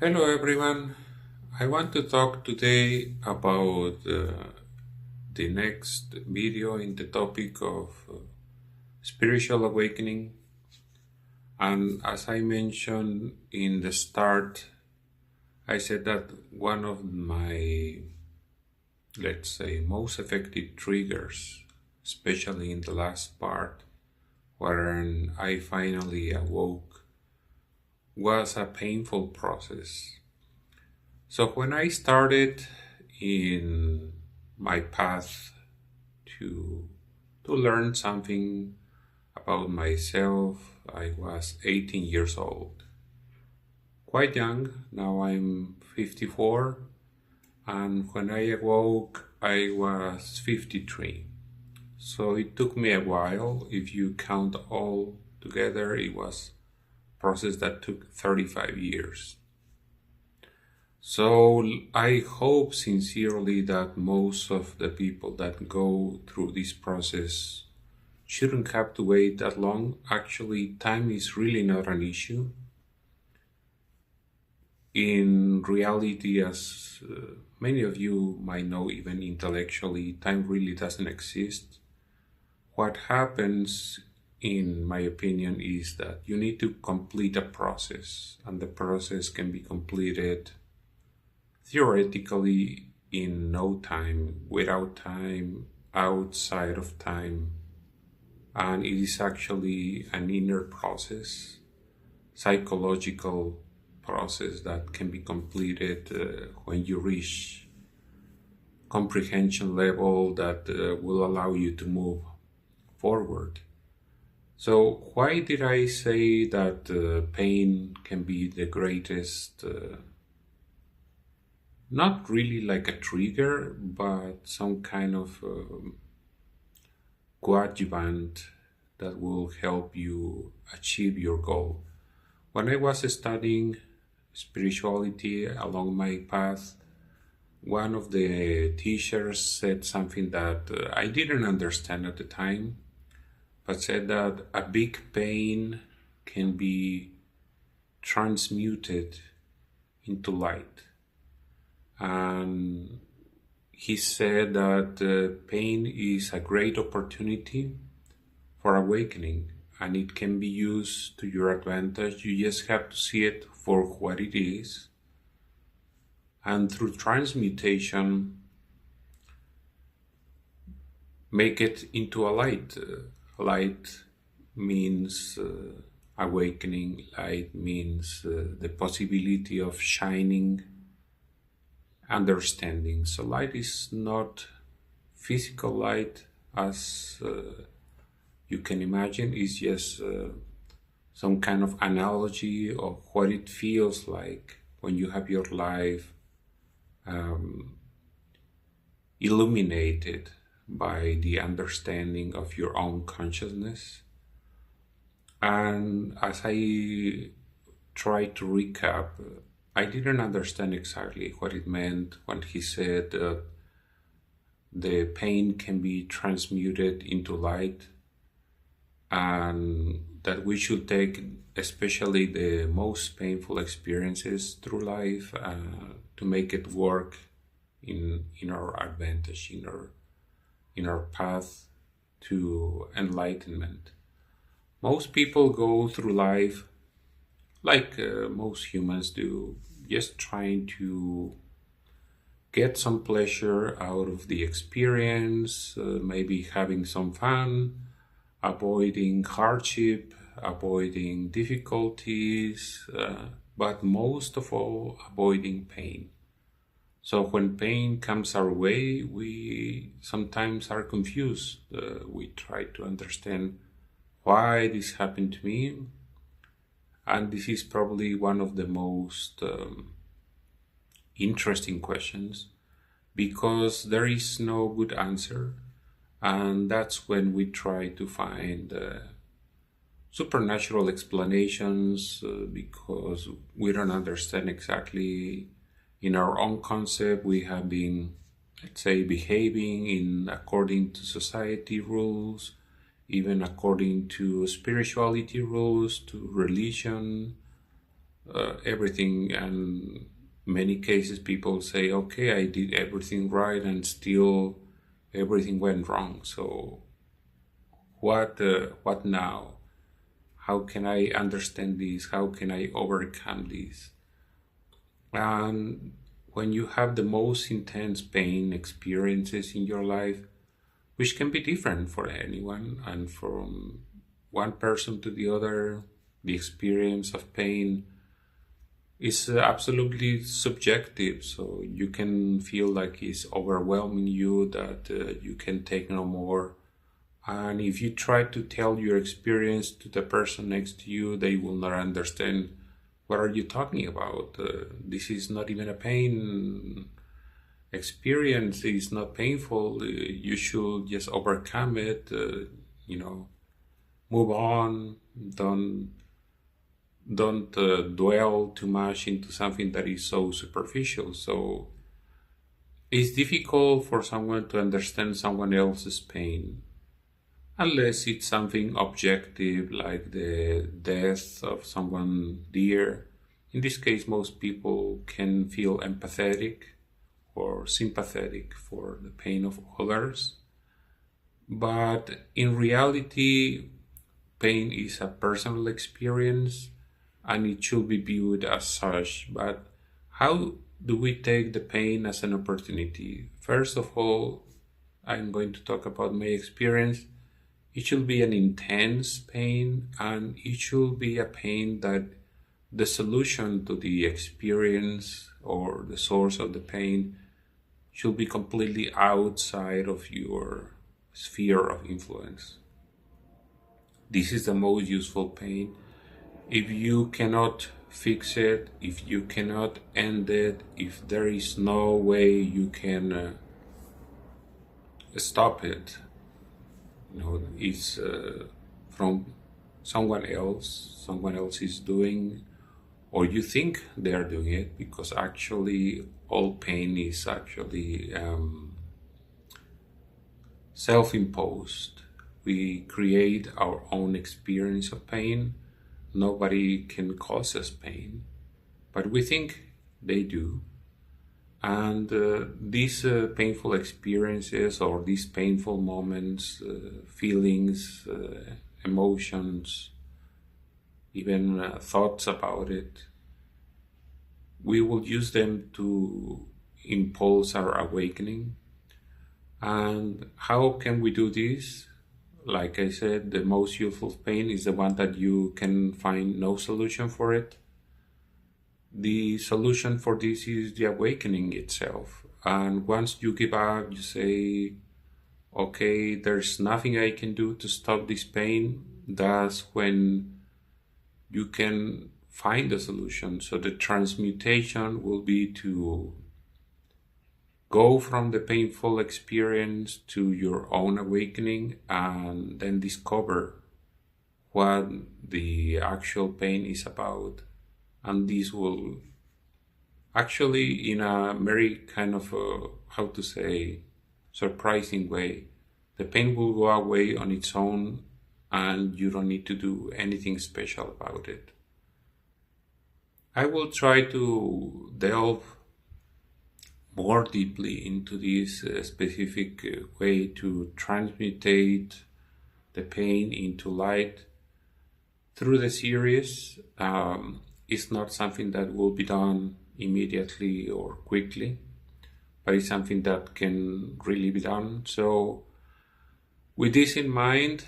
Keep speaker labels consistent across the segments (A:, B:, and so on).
A: Hello everyone. I want to talk today about the next video in the topic of spiritual awakening. And as I mentioned in the start, I said that one of my, let's say, most effective triggers, especially in the last part, wherein I finally awoke, was a painful process. So when I started in my path to learn something about myself, I was 18 years old. Quite young, now I'm 54, and when I awoke I was 53. So it took me a while. If you count all together, it was a process that took 35 years. So I hope sincerely that most of the people that go through this process shouldn't have to wait that long. Actually, time is really not an issue. In reality, as many of you might know, even intellectually, time really doesn't exist. What happens, in my opinion, is that you need to complete a process, and the process can be completed theoretically in no time, without time, outside of time. And it is actually an inner process, psychological process that can be completed when you reach comprehension level that will allow you to move forward. So why did I say that pain can be the greatest not really like a trigger, but some kind of coadjuvant that will help you achieve your goal? When I was studying spirituality along my path, one of the teachers said something that I didn't understand at the time, but said that a big pain can be transmuted into light. And he said that pain is a great opportunity for awakening, and it can be used to your advantage. You just have to see it for what it is. And through transmutation, make it into a light. Light means awakening. Light means the possibility of shining understanding. So light is not physical light as you can imagine. It's just some kind of analogy of what it feels like when you have your life illuminated by the understanding of your own consciousness. And as I try to recap, I didn't understand exactly what it meant when he said the pain can be transmuted into light, and that we should take especially the most painful experiences through life to make it work in our advantage, in our path to enlightenment. Most people go through life like most humans do, just trying to get some pleasure out of the experience, maybe having some fun, avoiding hardship, avoiding difficulties, but most of all, avoiding pain. So when pain comes our way, we sometimes are confused. We try to understand why this happened to me. And this is probably one of the most interesting questions, because there is no good answer. And that's when we try to find supernatural explanations because we don't understand exactly. In our own concept, we have been, let's say, behaving in according to society rules, even according to spirituality rules, to religion, everything, and many cases people say, okay, I did everything right and still everything went wrong. So what now? How can I understand this? How can I overcome this? And when you have the most intense pain experiences in your life, which can be different for anyone, and from one person to the other, the experience of pain is absolutely subjective. So you can feel like it's overwhelming you, that you can take no more. And if you try to tell your experience to the person next to you, they will not understand. What are you talking about? This is not even a pain experience. It's not painful. You should just overcome it. Move on. Don't dwell too much into something that is so superficial. So it's difficult for someone to understand someone else's pain, unless it's something objective like the death of someone dear. In this case, most people can feel empathetic or sympathetic for the pain of others. But in reality, pain is a personal experience and it should be viewed as such. But how do we take the pain as an opportunity? First of all, I'm going to talk about my experience. It should be an intense pain, and it should be a pain that the solution to the experience or the source of the pain should be completely outside of your sphere of influence. This is the most useful pain. If you cannot fix it, if you cannot end it, if there is no way you can stop it, it's from someone else is doing, or you think they're doing it, because actually all pain is actually self-imposed. We create our own experience of pain. Nobody can cause us pain, but we think they do. And these painful experiences, or these painful moments, feelings, emotions, even thoughts about it, we will use them to impulse our awakening. And how can we do this? Like I said, the most useful pain is the one that you can find no solution for it. The solution for this is the awakening itself. And once you give up, you say, okay, there's nothing I can do to stop this pain. That's when you can find the solution. So the transmutation will be to go from the painful experience to your own awakening, and then discover what the actual pain is about. And this will actually, in a very kind of surprising way, the pain will go away on its own, and you don't need to do anything special about it. I will try to delve more deeply into this specific way to transmutate the pain into light through the series. It's not something that will be done immediately or quickly, but it's something that can really be done. So with this in mind,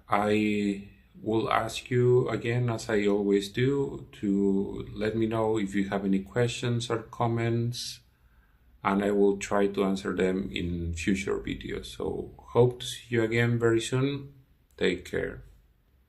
A: I will ask you again, as I always do, to let me know if you have any questions or comments, and I will try to answer them in future videos. So hope to see you again very soon. Take care.